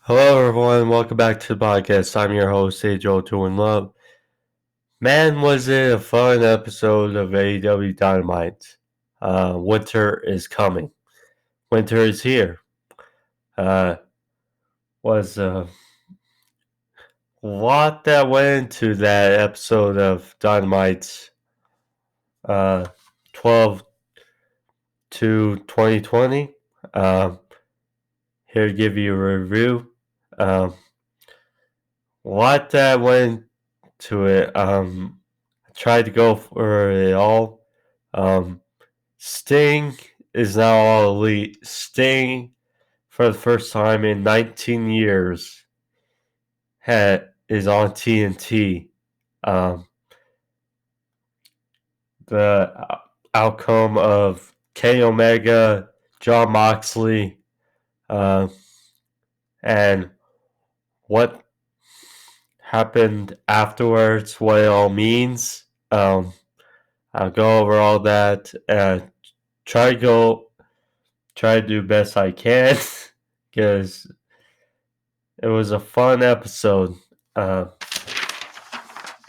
Hello, everyone. Welcome back to the podcast. I'm your host, Age02 in Love. Man, was it a fun episode of AEW Dynamite. Winter is coming. Winter is here. Was a lot that went into that episode of Dynamite 12 to 2020. Here to give you a review. A lot that went to it. I tried to go for it all. Sting is now all elite. Sting, for the first time in 19 years, is on TNT. The outcome of Kenny Omega, John Moxley, and what happened afterwards, what it all means. I'll go over all that. Try to do best I can because it was a fun episode. But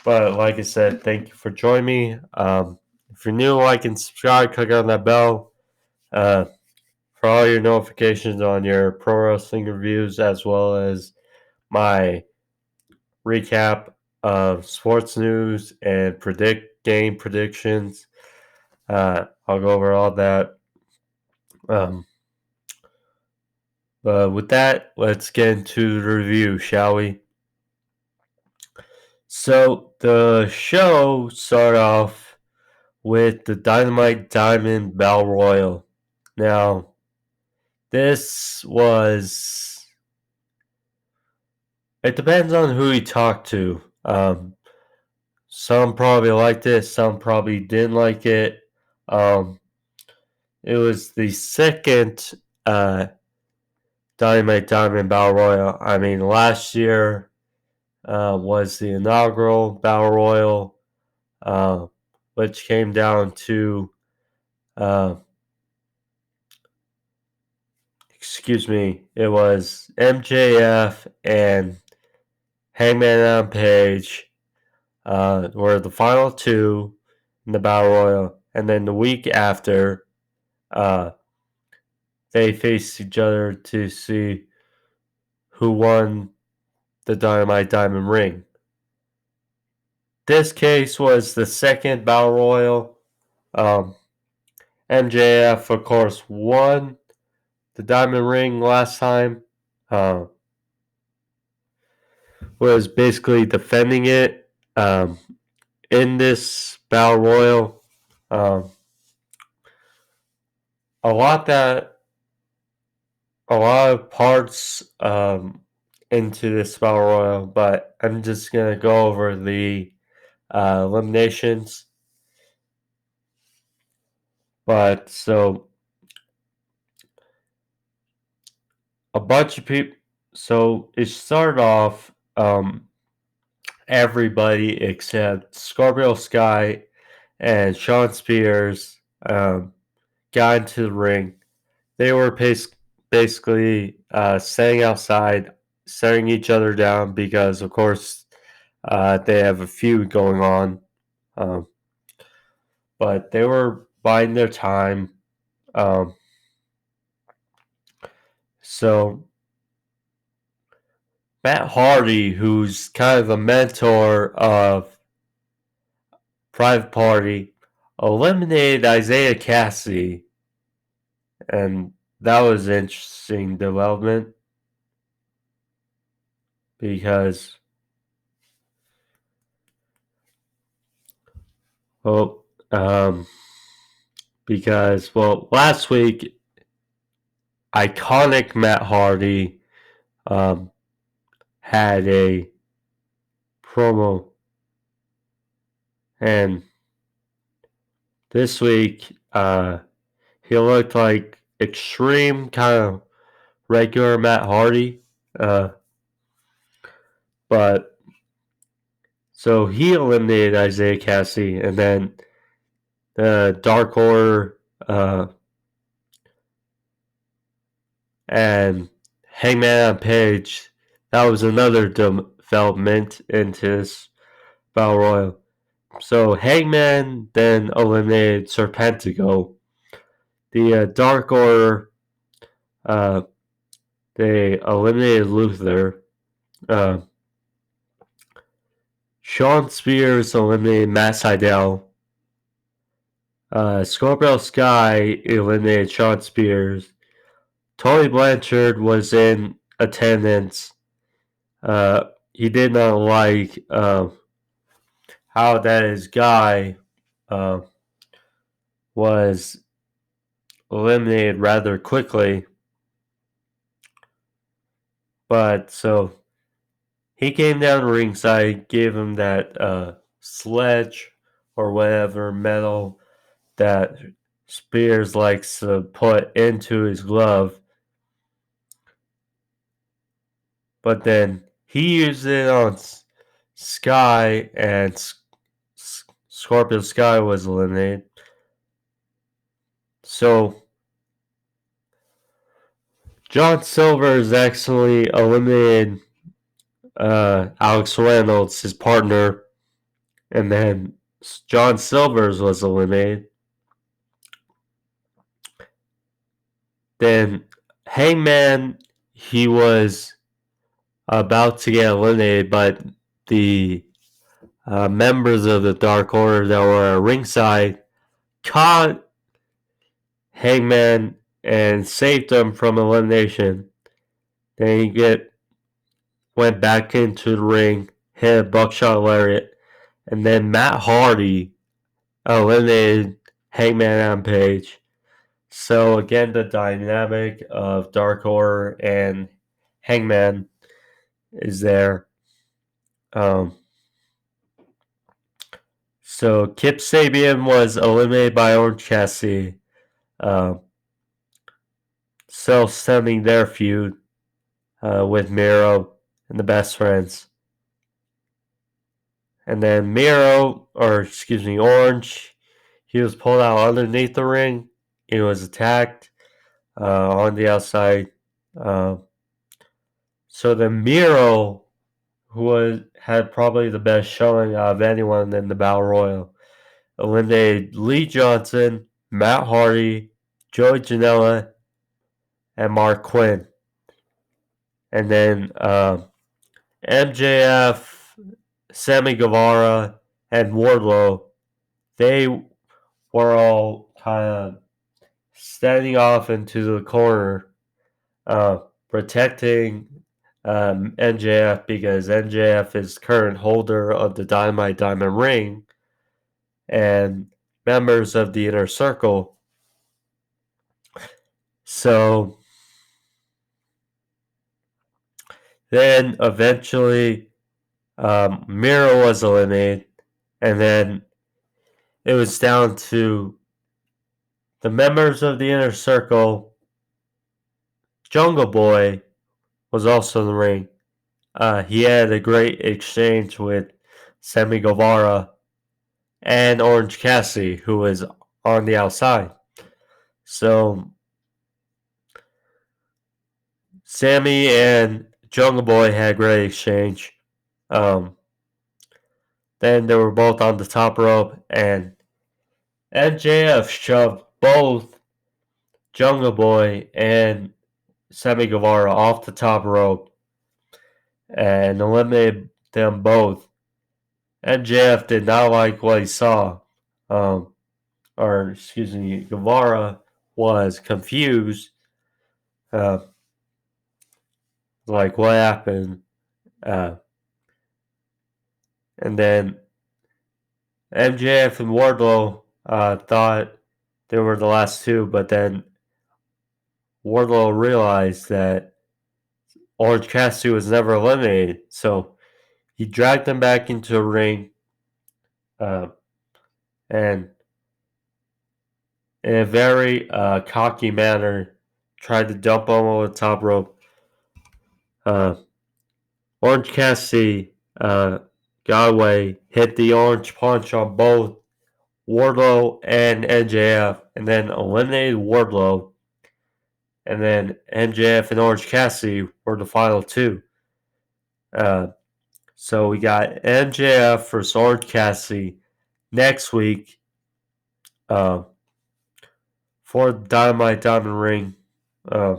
like I said, thank you for joining me. If you're new, like and subscribe, click on that bell for all your notifications on your pro wrestling reviews, as well as my recap of sports news and game predictions. I'll go over all that. But with that, let's get into the review, shall we? So the show started off with the Dynamite Diamond Battle Royal. Now, this was... It depends on who you talk to. Some probably liked it, some probably didn't like it. It was the second Dynamite Diamond Battle Royal. I mean, last year was the inaugural Battle Royal, which came down to, it was MJF and Hangman Adam Page were the final two in the Battle Royal, and then the week after, they faced each other to see who won the Dynamite Diamond Ring. This case was the second Battle Royal. MJF, of course, won the Diamond Ring last time. Was basically defending it in this Battle Royal. A lot of parts into this Battle Royal, but I'm just going to go over the eliminations. But so a bunch of people. So it started off everybody except Scorpio Sky and Shawn Spears got into the ring. They were basically standing outside, staring each other down because, of course, they have a feud going on. But they were biding their time. So Matt Hardy, who's kind of the mentor of Private Party, eliminated Isaiah Cassidy. And that was an interesting development because last week, iconic Matt Hardy had a promo, and this week he looked like extreme kind of regular Matt Hardy, but so he eliminated Isaiah Cassidy, and then the Dark Order and Hangman Page. That was another development into this Battle Royal. So Hangman then eliminated Serpentico. The Dark Order, they eliminated Luther. Shawn Spears eliminated Matt Sydal. Scorpio Sky eliminated Shawn Spears. Tully Blanchard was in attendance. He did not like how that his guy was eliminated rather quickly. But so he came down ringside, gave him that sledge or whatever metal that Spears likes to put into his glove. But then he used it on Sky, and Scorpio Sky was eliminated. So John Silver's actually eliminated Alex Reynolds, his partner, and then John Silver's was eliminated. Then Hangman, he was about to get eliminated, but the members of the Dark Order that were at ringside caught Hangman and saved him from elimination. Then he went back into the ring, hit a buckshot lariat, and then Matt Hardy eliminated Hangman Page. So again, the dynamic of Dark Order and Hangman is there. So Kip Sabian was eliminated by Orange Cassidy, self-stemming their feud with Miro and the Best Friends. And then Orange, he was pulled out underneath the ring. He was attacked on the outside. So then Miro, who had probably the best showing of anyone in the Battle Royal, eliminated Lee Johnson, Matt Hardy, Joey Janela, and Mark Quinn. And then MJF, Sammy Guevara, and Wardlow, they were all kind of standing off into the corner, protecting MJF, because MJF is current holder of the Dynamite Diamond Ring and members of the Inner Circle. So then eventually Miro was eliminated, and then it was down to the members of the Inner Circle. Jungle Boy was also in the ring. He had a great exchange with Sammy Guevara and Orange Cassidy, who was on the outside. So Sammy and Jungle Boy had a great exchange. Then they were both on the top rope, and MJF shoved both Jungle Boy and Sammy Guevara off the top rope and eliminated them both. MJF did not like what he saw. Guevara was confused. Like, what happened? And then MJF and Wardlow thought they were the last two, but then Wardlow realized that Orange Cassidy was never eliminated, so he dragged them back into the ring, and in a very cocky manner, tried to dump him over the top rope. Orange Cassidy got away, hit the orange punch on both Wardlow and MJF, and then eliminated Wardlow. and then MJF and Orange Cassidy were the final two. So we got MJF versus Orange Cassidy next week for Dynamite Diamond Ring. I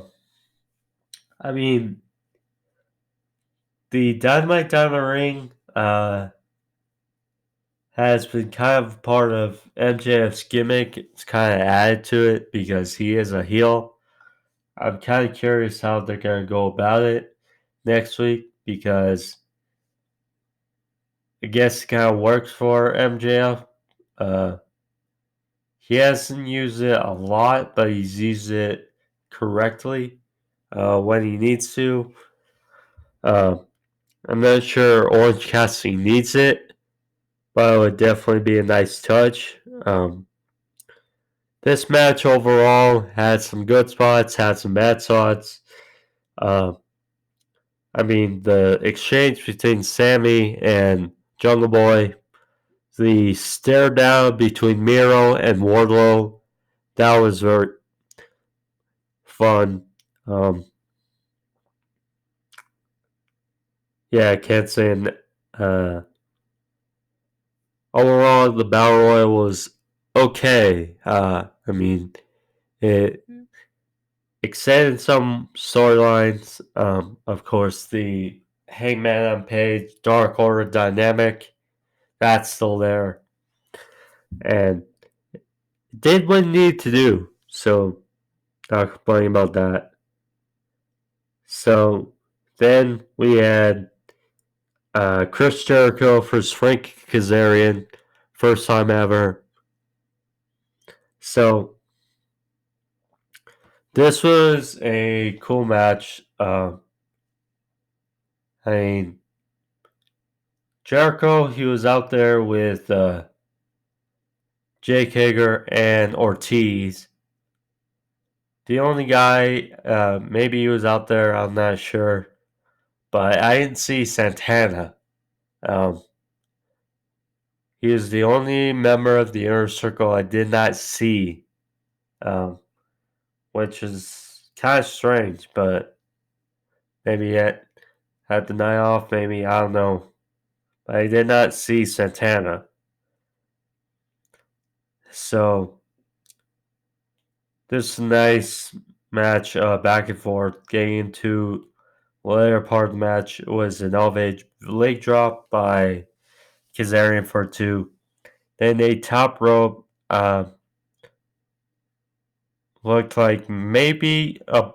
mean, the Dynamite Diamond Ring has been kind of part of MJF's gimmick. It's kind of added to it because he is a heel. I'm kind of curious how they're going to go about it next week because I guess it kind of works for MJF. He hasn't used it a lot, but he's used it correctly when he needs to. I'm not sure Orange Cassidy needs it, but it would definitely be a nice touch. This match overall had some good spots, had some bad spots. I mean, the exchange between Sammy and Jungle Boy, the stare down between Miro and Wardlow, that was very fun. Yeah, I can't say. Overall, the Battle Royal was okay. I mean, it extended some storylines. Of course, the Hangman on Page, Dark Order dynamic, that's still there. And it did what it needed to do. So, not complaining about that. So, then we had Chris Jericho versus Frankie Kazarian. First time ever. So, this was a cool match. I mean, Jericho, he was out there with Jake Hager and Ortiz. The only guy, maybe he was out there, I'm not sure. But I didn't see Santana. He is the only member of the Inner Circle I did not see. Which is kind of strange, but maybe had the night off, maybe, I don't know. But I did not see Santana. So, this nice match back and forth. Getting into the later part of the match was an elevated leg drop by Kazarian for 2. Then a top rope looked like maybe a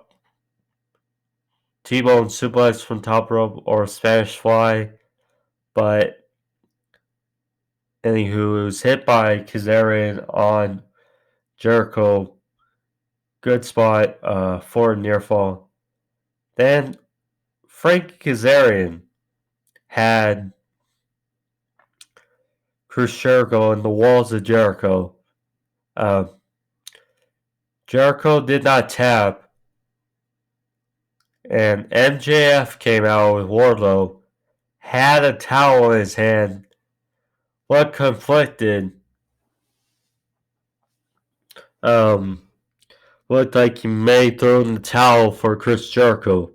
T-bone suplex from top rope or a Spanish fly. But anywho, it was hit by Kazarian on Jericho. Good spot for a near fall. Then Frankie Kazarian had Chris Jericho in the walls of Jericho. Jericho did not tap, and MJF came out with Wardlow, had a towel in his hand, looked conflicted. Looked like he may throw in the towel for Chris Jericho.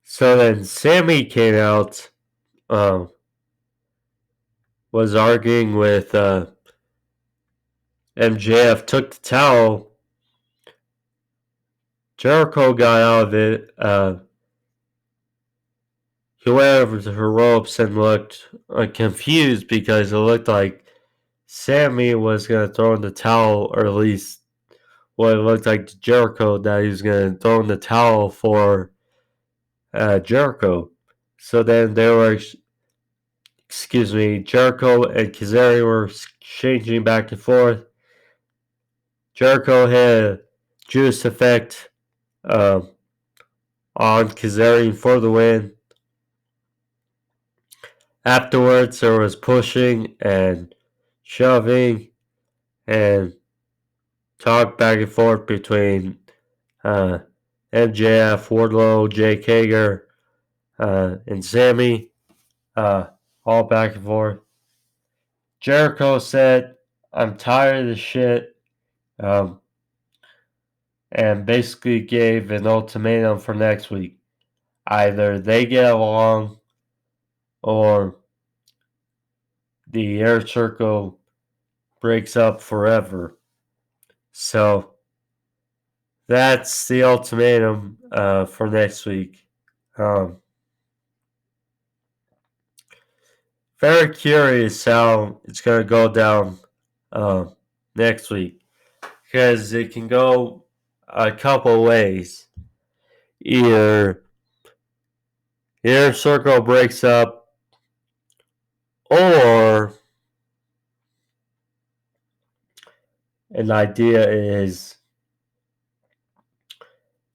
So then Sammy came out, was arguing with MJF, took the towel. Jericho got out of it. He went over to her ropes and looked confused because it looked like Sammy was going to throw in the towel, or at least what it looked like to Jericho, that he was going to throw in the towel for Jericho. So then they were, Jericho and Kazarian were exchanging back and forth. Jericho had a juice effect on Kazarian for the win. Afterwards, there was pushing and shoving and talk back and forth between MJF, Wardlow, Jake Hager, and Sammy, all back and forth. Jericho said, "I'm tired of this shit. and basically gave an ultimatum for next week. Either they get along or the Air Circle breaks up forever. So that's the ultimatum for next week. Very curious how it's going to go down next week, because it can go a couple ways. Either the Inner Circle breaks up, or an idea is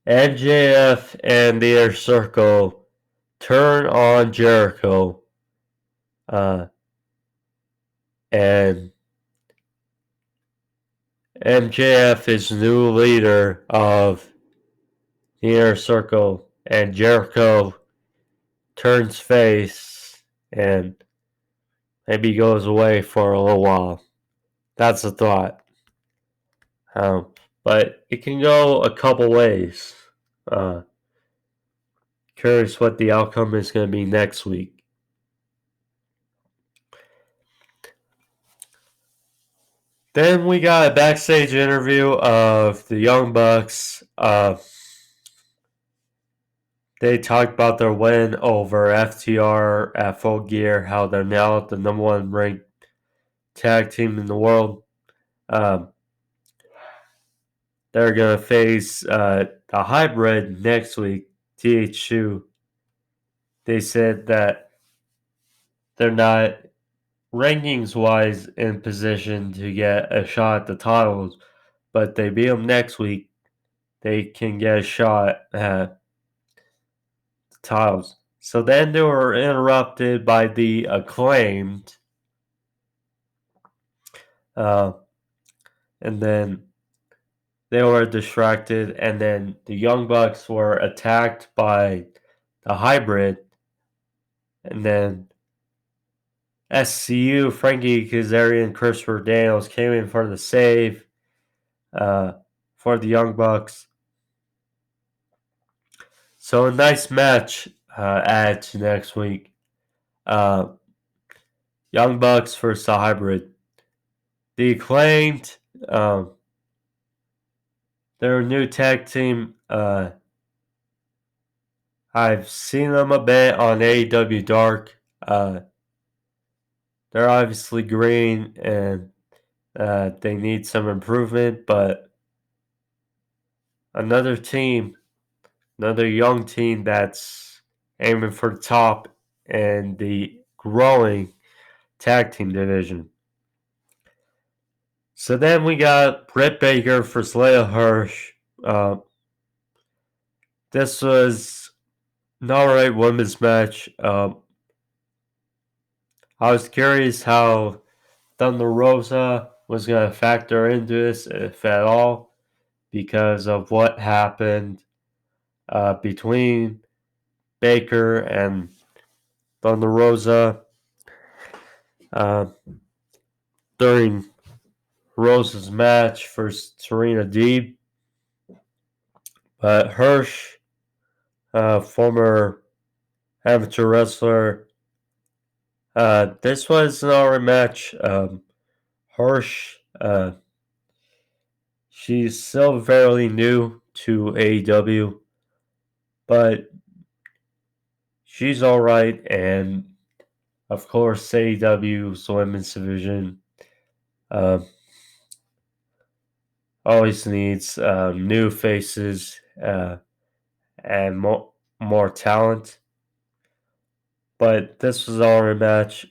MJF and the Inner Circle turn on Jericho, and MJF is new leader of the Inner Circle, and Jericho turns face and maybe goes away for a little while. That's a thought. But it can go a couple ways. Curious what the outcome is going to be next week. Then we got a backstage interview of the Young Bucks. They talked about their win over FTR at Full Gear, how they're now the number one ranked tag team in the world. They're going to face the Hybrid next week, TH2. They said that they're not rankings-wise in position to get a shot at the titles, but they beat them next week, they can get a shot at the titles. So then they were interrupted by the Acclaimed, and then they were distracted, and then the Young Bucks were attacked by the Hybrid, and then SCU, Frankie, Kazarian, Christopher Daniels came in for the save for the Young Bucks. So a nice match added to next week. Young Bucks versus the Hybrid. The Acclaimed, they're a new tag team. I've seen them a bit on AEW Dark. They're obviously green and they need some improvement, but another team, another young team that's aiming for the top in the growing tag team division. So then we got Britt Baker versus Layla Hirsch. This was an alright women's match. I was curious how Thunder Rosa was going to factor into this, if at all, because of what happened between Baker and Thunder Rosa during Rosa's match for Serena Deeb. But Hirsch, former amateur wrestler, this was an alright match. Hirsch, she's still fairly new to AEW, but she's alright, and of course AEW's women's division always needs new faces and more talent. But this was an alright match.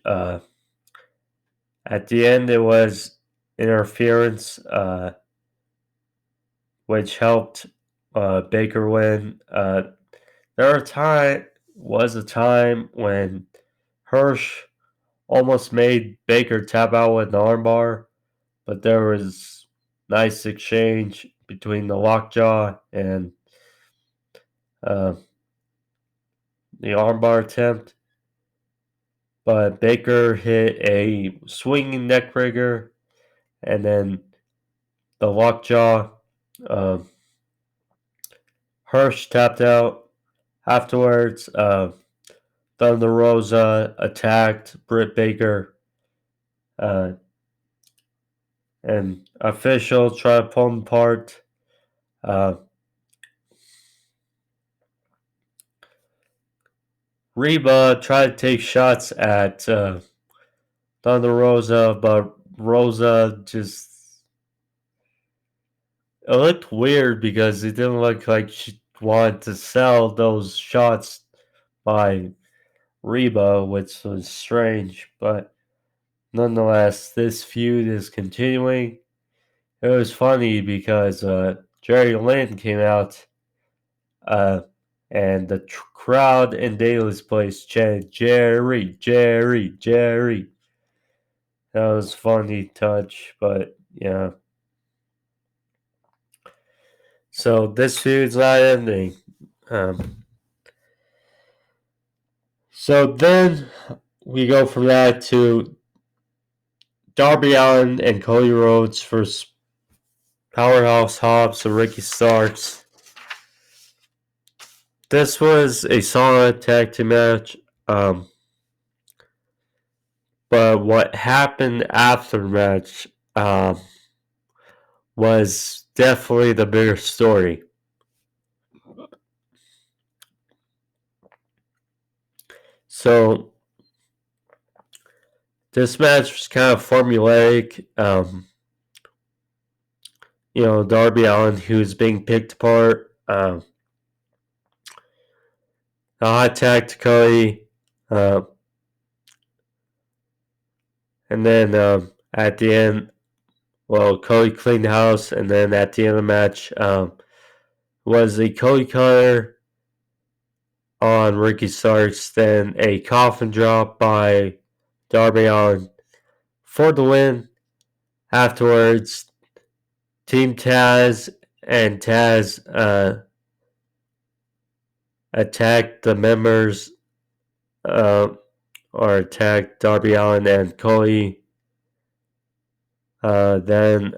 At the end, it was interference, which helped Baker win. There was a time when Hirsch almost made Baker tap out with an armbar, but there was nice exchange between the lockjaw and the armbar attempt. But Baker hit a swinging neckbreaker, and then the lockjaw Hirsch tapped out. Afterwards, Thunder Rosa attacked Britt Baker. And officials try to pull him apart. Reba tried to take shots at Thunder Rosa, but Rosa just. It looked weird because it didn't look like she wanted to sell those shots by Reba, which was strange. But nonetheless, this feud is continuing. It was funny because Jerry Lynn came out and the crowd in Daly's place chanted, Jerry, Jerry, Jerry. That was a funny touch, but yeah. So this feud's not ending. So then we go from that to Darby Allin and Cody Rhodes versus Powerhouse Hobbs and Ricky Starks. This was a solid tag team match. But what happened after the match was definitely the bigger story. So this match was kind of formulaic. Darby Allin, who's being picked apart. A hot tag to Cody. And then at the end, Cody cleaned house. And then at the end of the match was a Cody cutter on Ricky Starks. Then a coffin drop by Darby Allin for the win. Afterwards, Team Taz and Taz attacked the members or attacked Darby Allin and Cody. Then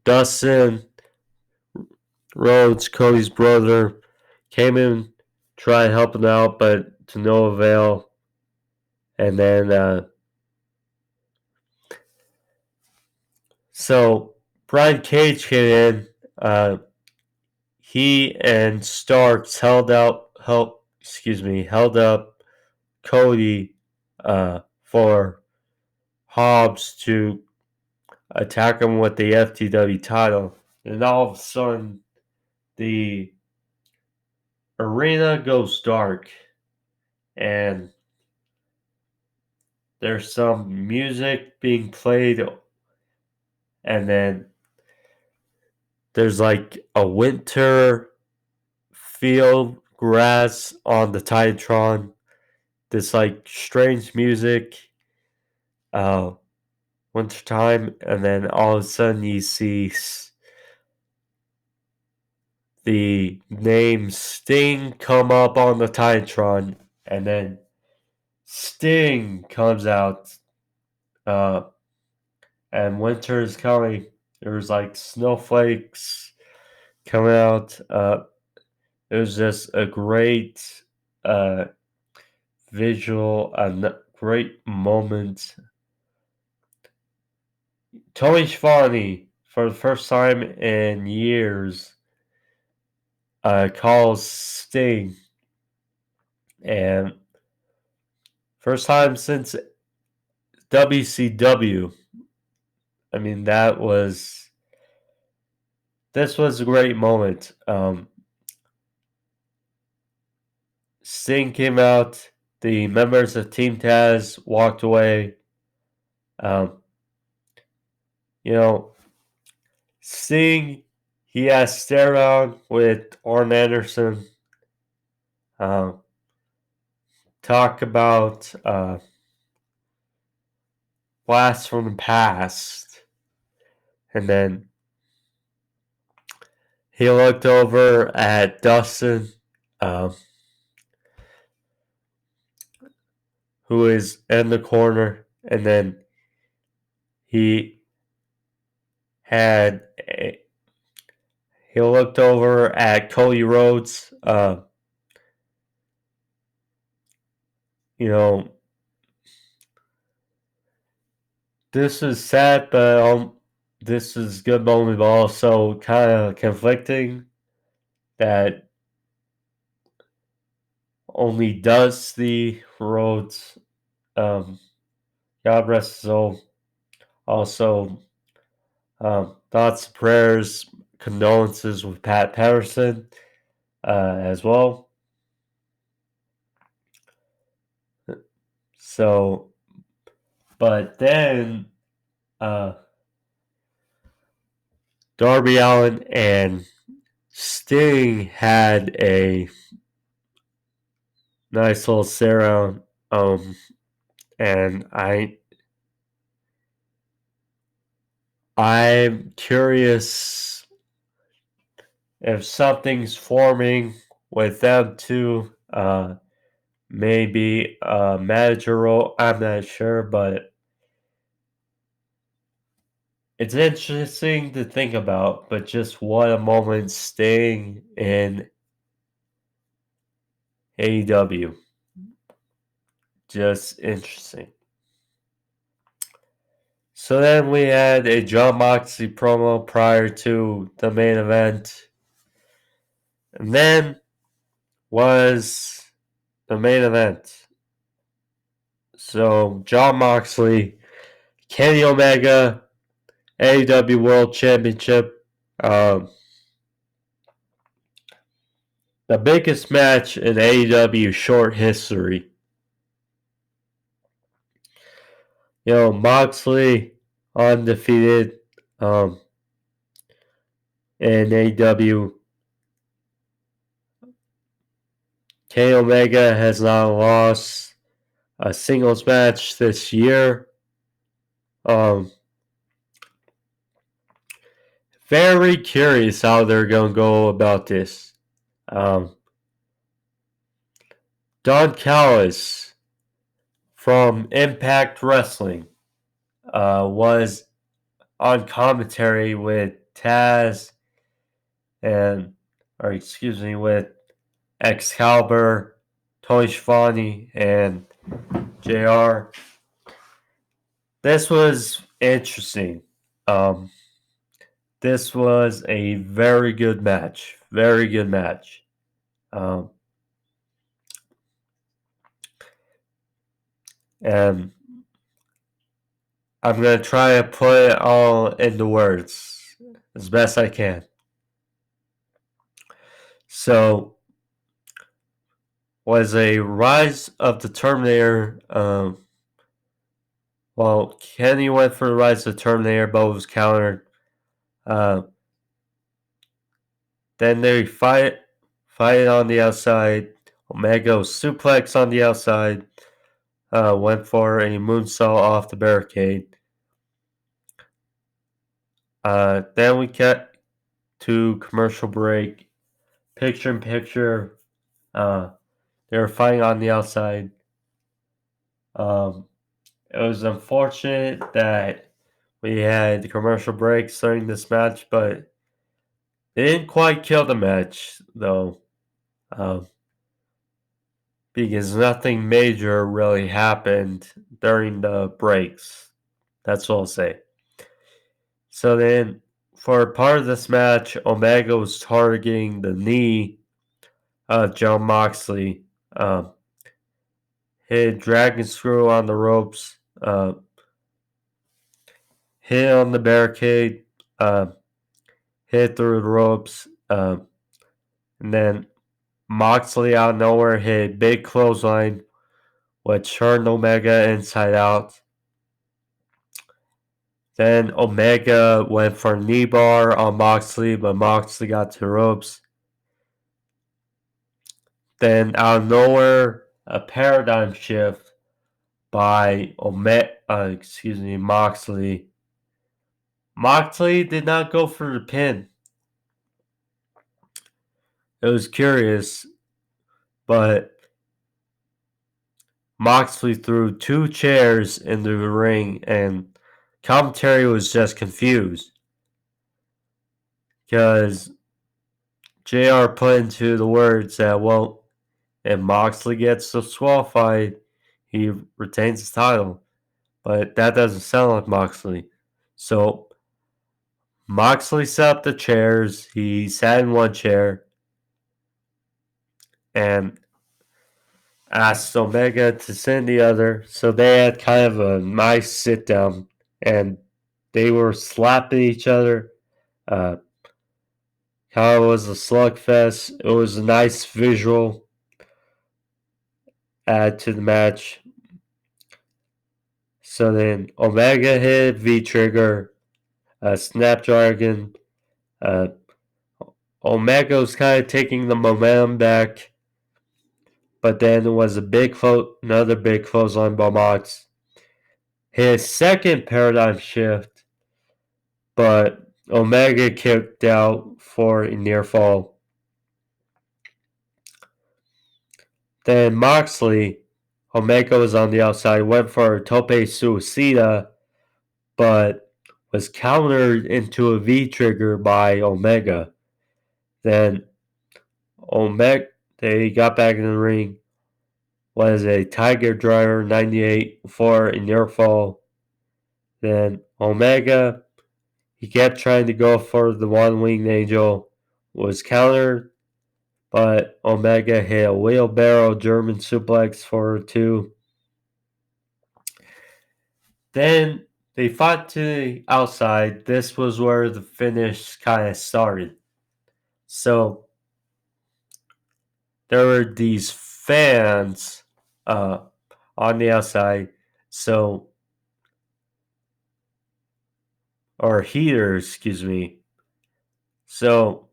Dustin Rhodes, Cody's brother, came in, tried helping out, but to no avail. And then so Brian Cage came in. He and Starks held up Cody for Hobbs to attack him with the FTW title. And all of a sudden, the arena goes dark. And there's some music being played. And then there's like a winter field grass on the Titantron. This like strange music. Wintertime, and then all of a sudden you see the name Sting come up on the Titantron, and then Sting comes out, and winter is coming. There's like snowflakes coming out. It was just a great visual, a great moment. Tony Schiavone, for the first time in years, calls Sting. And first time since WCW. I mean, this was a great moment. Sting came out. The members of Team Taz walked away. Sting, he has stare down with Arn Anderson. Talk about blast from the past. And then he looked over at Dustin, who is in the corner, and then he had he looked over at Cody Rhodes. This is sad, but this is good moment, but also kind of conflicting that only Dusty Rhodes, God rest his soul, also thoughts, prayers, condolences with Pat Patterson as well. So, but then Darby Allin and Sting had a nice little sit around, and I'm curious if something's forming with them two. Maybe a manager role. I'm not sure, but it's interesting to think about. But just what a moment staying in AEW. Just interesting. So then we had a Jon Moxley promo prior to the main event. And then was the main event. So Jon Moxley, Kenny Omega, AEW World Championship. The biggest match in AEW short history. Moxley undefeated in AEW. Kenny Omega has not lost a singles match this year. Very curious how they're going to go about this. Don Callis from Impact Wrestling was on commentary with Taz with Excalibur, Tony Schiavone, and JR. This was interesting. This was a very good match. Very good match. And I'm going to try to put it all into words as best I can. So, was a Rise of the Terminator. Kenny went for the Rise of the Terminator, but was countered. Then they fight on the outside. Omega suplex on the outside. Went for a moonsault off the barricade. Then we get to commercial break. Picture in picture. They were fighting on the outside. It was unfortunate that we had the commercial breaks during this match, but they didn't quite kill the match, though. Because nothing major really happened during the breaks. That's all I'll say. So then, for part of this match, Omega was targeting the knee of Jon Moxley. Hit dragon screw on the ropes. Hit on the barricade. Hit through the ropes. And then Moxley out of nowhere hit a big clothesline, which turned Omega inside out. Then Omega went for a knee bar on Moxley, but Moxley got to the ropes. Then out of nowhere, a paradigm shift by Moxley. Moxley did not go for the pin. It was curious, but Moxley threw two chairs into the ring, and commentary was just confused because JR put into the words that, well, if Moxley gets disqualified, he retains his title. But that doesn't sound like Moxley. So Moxley set up the chairs. He sat in one chair and asked Omega to sit in the other. So they had kind of a nice sit down and they were slapping each other. Kind of was a slugfest. It was a nice visual add to the match. So then Omega hit V-Trigger, Snapdragon. Omega was kind of taking the momentum back. But then it was another big clothesline by Mox. His second paradigm shift, but Omega kicked out for a near fall. Then Moxley, Omega was on the outside, went for a tope suicida, but was countered into a V-trigger by Omega. Then they got back in the ring. Was a Tiger Driver 98 for a near fall. Then Omega, he kept trying to go for the one-winged angel, was countered, but Omega hit a wheelbarrow German suplex for 2. Then they fought to the outside. This was where the finish kind of started. So there were these fans on the outside. Or heaters, excuse me. So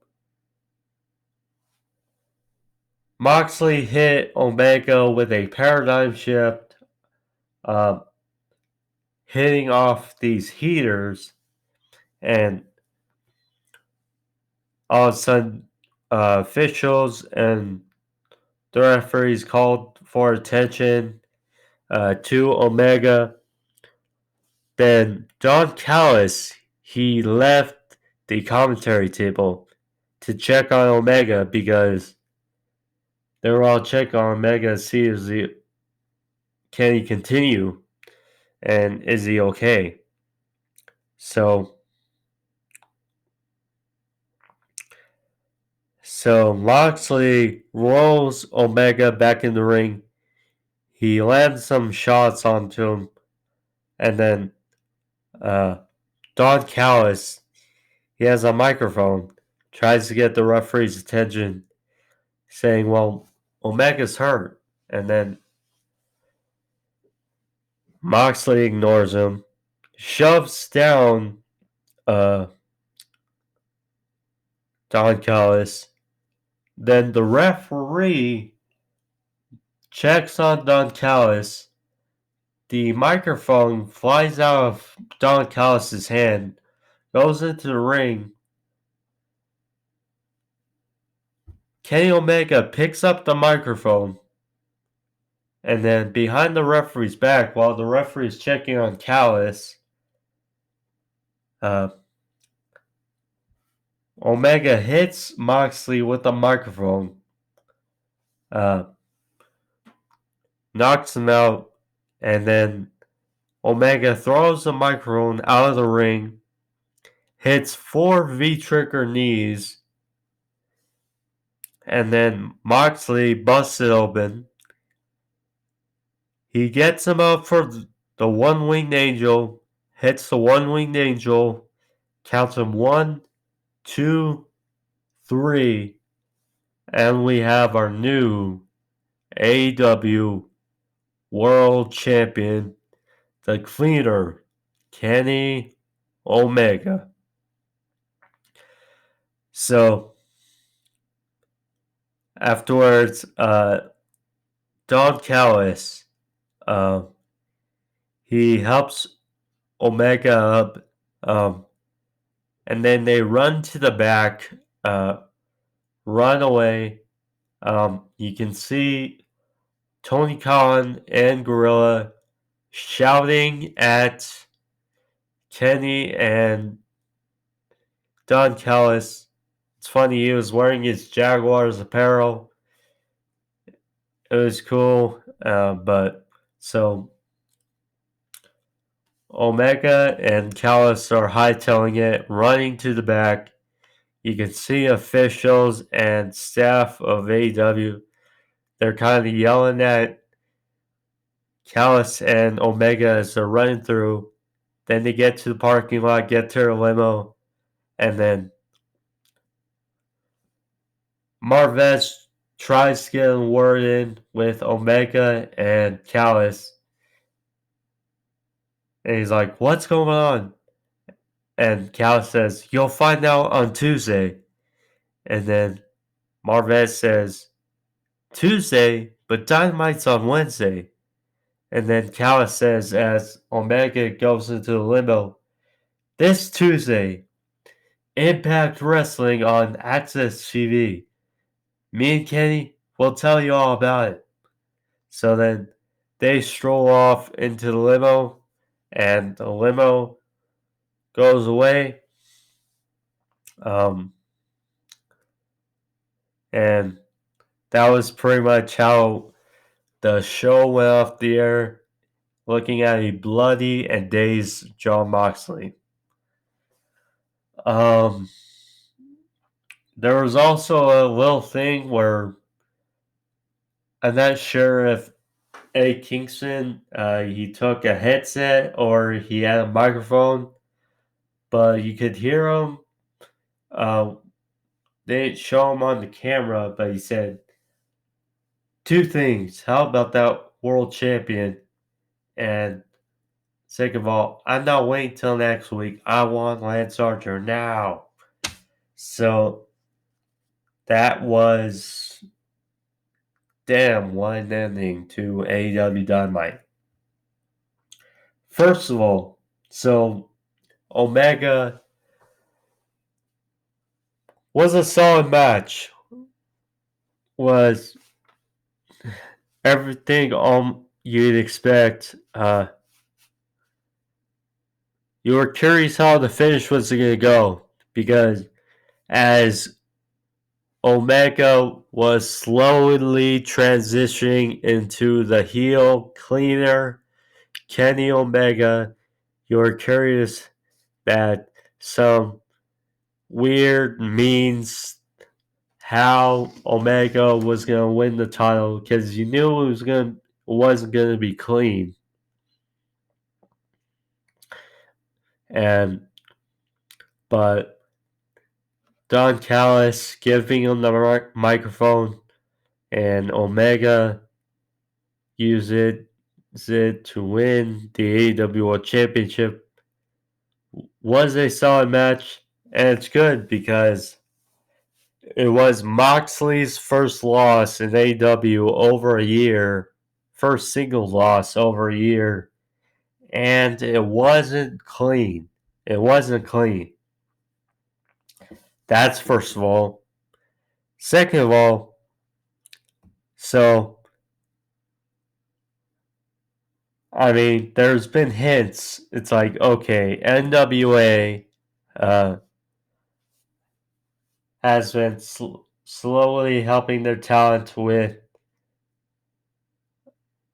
Moxley hit Omega with a paradigm shift, hitting off these heaters, and all of a sudden, officials and the referees called for attention to Omega. Then Don Callis, he left the commentary table to check on Omega because they were all checking on Omega to see can he continue and is he okay. So Moxley rolls Omega back in the ring. He lands some shots onto him, and then Don Callis, he has a microphone, tries to get the referee's attention, saying, well, Omega's hurt. And then Moxley ignores him, shoves down Don Callis. Then the referee checks on Don Callis. The microphone flies out of Don Callis' hand, goes into the ring. Kenny Omega picks up the microphone, and then behind the referee's back, while the referee is checking on Callis, Omega hits Moxley with the microphone, knocks him out, and then Omega throws the microphone out of the ring, hits 4 V-trigger knees, and then Moxley busts it open. He gets him up for the one-winged angel, hits the one-winged angel, counts him 1, 2, 3, and we have our new AEW World Champion, the Cleaner, Kenny Omega. So afterwards, Don Callis, he helps Omega up, and then they run to the back, run away. You can see Tony Khan and Gorilla shouting at Kenny and Don Callis, It's funny, he was wearing his Jaguars apparel. It was cool, but so Omega and Callis are hightailing it, running to the back. You can see officials and staff of AEW. They're kind of yelling at Callis and Omega as they're running through. Then they get to the parking lot, get to their limo, and then Marvez tries to get a word in with Omega and Callis. And he's like, "What's going on?" And Callis says, "You'll find out on Tuesday." And then Marvez says, "Tuesday? But Dynamite's on Wednesday." And then Callis says, as Omega goes into the limo, "This Tuesday, Impact Wrestling on Access TV. Me and Kenny will tell you all about it." So then they stroll off into the limo, and the limo goes away. And that was pretty much how the show went off the air, looking at a bloody and dazed Jon Moxley. There was also a little thing where I'm not sure if Eddie Kingston he took a headset or he had a microphone, but you could hear him. They didn't show him on the camera, but he said two things. How about that world champion? And second of all, I'm not waiting till next week. I want Lance Archer now. So that was damn what an ending to AEW Dynamite. First of all, so Omega was a solid match. Was everything you'd expect. You were curious how the finish was going to go because as Omega was slowly transitioning into the heel cleaner Kenny Omega, you were curious that some weird means how Omega was going to win the title because you knew it wasn't going to be clean. But Don Callis giving him the microphone and Omega uses it to win the AEW World Championship was a solid match, and it's good because it was Moxley's first loss in AEW over a year, first single loss over a year, and it wasn't clean. It wasn't clean. That's first of all. Second of all, so I mean, there's been hints. It's like, okay, NWA has been slowly helping their talent with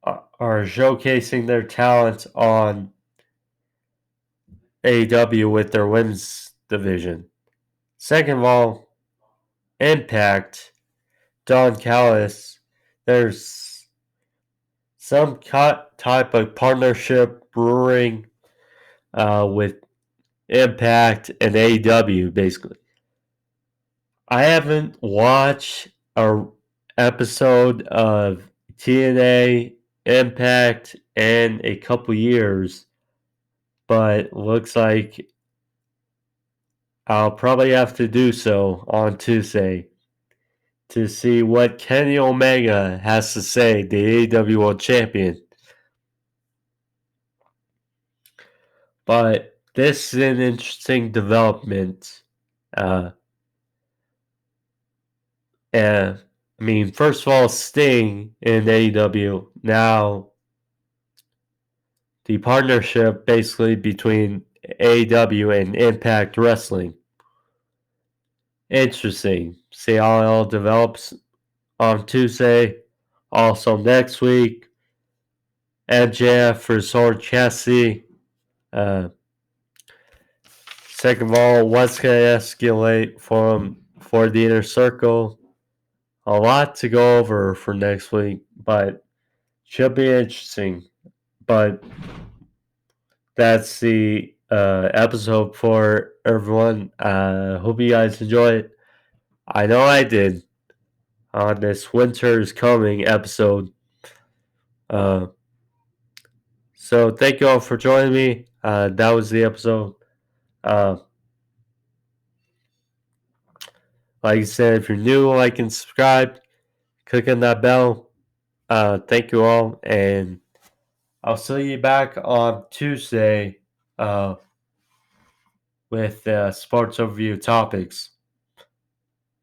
or showcasing their talent on AEW with their women's division. Second of all, Impact, Don Callis, there's some type of partnership brewing with Impact and AEW, basically. I haven't watched an episode of TNA Impact in a couple years, but looks like I'll probably have to do so on Tuesday to see what Kenny Omega has to say, the AEW World Champion. But this is an interesting development. And I mean, first of all, Sting in AEW. Now, the partnership basically between AEW and Impact Wrestling. interesting. See how it all develops on Tuesday. Also next week, MJF versus Orange Cassidy. Second of all, what's going to escalate for the Inner Circle? A lot to go over for next week, but should be interesting. But that's the episode for everyone. Hope you guys enjoy it. I know I did on this Winter is Coming episode. So thank you all for joining me. That was the episode. Like I said, if you're new, like and subscribe. Click on that bell. Thank you all, and I'll see you back on Tuesday with sports overview topics.